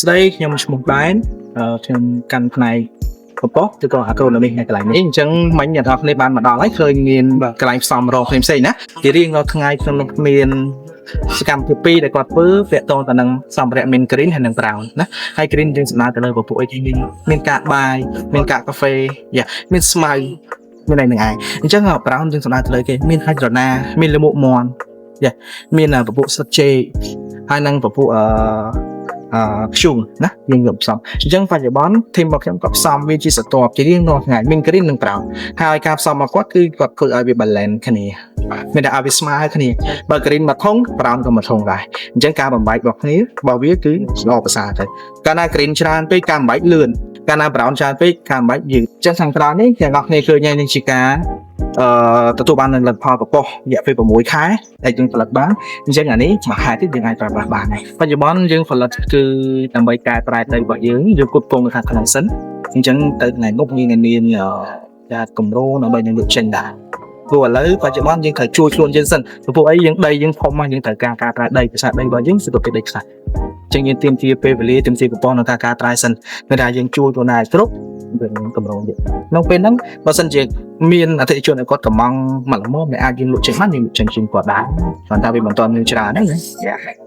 ស្ដីខ្ញុំឈ្មោះបែនខ្ញុំកាន់ផ្នែកបបោះឬក៏ agronomy នៅកន្លែងនេះអញ្ចឹងមិញអ្នកនរគ្នាបានមកដល់ហើយឃើញមានកន្លែងផ្សំរងផ្សេងៗណាគេរៀងរាល់ថ្ងៃក្នុងនោះមានសកម្មភាពពីរដែលគាត់ធ្វើពាក់ទងទៅនឹងសម្ភារៈមាន green ហើយនិង brown ណាហើយ green យើងសំដៅទៅលើពពួកអីគេមានកាកបាយមានកាកកាហ្វេមានស្មៅមានអីនឹងឯងអញ្ចឹង brown យើងសំដៅទៅលើគេមាន hydrona មានលមុកមាន់មានពពួកស្លឹកចេកហើយនិងពពួកខ្ជុំណាយើងយកផ្សំអញ្ចឹងបច្ចុប្បន្នធីមរបស់ខ្ញុំក៏ផ្សំវាជាស្រទាប់ជារៀងរាល់ថ្ងៃមាន green និង brown ហើយការផ្សំរបស់គាត់គឺគាត់ធ្វើឲ្យវា balance គ្នាមានតែឲ្យវាស្មើគ្នាបើ green មួយធុង brown ក៏មួយធុងដែរអញ្ចឹងការបំបែករបស់គ្នារបស់វាគឺល្អប្រសើរទៅកាលណា green ច្រើនពេកការបំបែកលឿនកាលណា brown ច្រើនពេកការបំបែកយឺតអញ្ចឹងខាងក្រោយនេះទាំងអស់គ្នាឃើញហើយនឹងជាការទទួលបាននឹងលទ្ធផលប្រកបរយៈពេល6ខែដែលយើងផលិតបានអញ្ចឹងអានេះមួយខែទៀតយើងអាចប្រើប្រាស់បានហើយបច្ចុប្បន្នយើងផលិតគឺដើម្បីកែប្រែដីរបស់យើងគ្រប់គ្រងខាងក្នុងសិនអញ្ចឹងទៅថ្ងៃមុខមានការកម្រោដើម្បីនឹងលក់ចេញដែរព្រោះឥឡូវបច្ចុប្បន្នយើងត្រូវជួយខ្លួនយើងសិនព្រោះអីយើងដីយើងធំមកយើងត្រូវការកែប្រែដីភាសាដីរបស់យើងគឺប្រភេទដីខ្សាច់អញ្ចឹងយើងទាមទារពេលវេលាទាមទារប្រព័ន្ធក្នុងការកែប្រែសិននៅតែយើងជួយខ្លួនឯងគ្រប់វាមានកម្រងទៀតក្នុងពេលហ្នឹងបើសិនជាមានអតិថិជនគាត់កំងមកល្មមដែលអាចយើងលក់ចេញបានយើងលក់ចេញជាងគាត់ដែរប៉ុន្តែវាមិនទាន់មានច្រើនហ្នឹង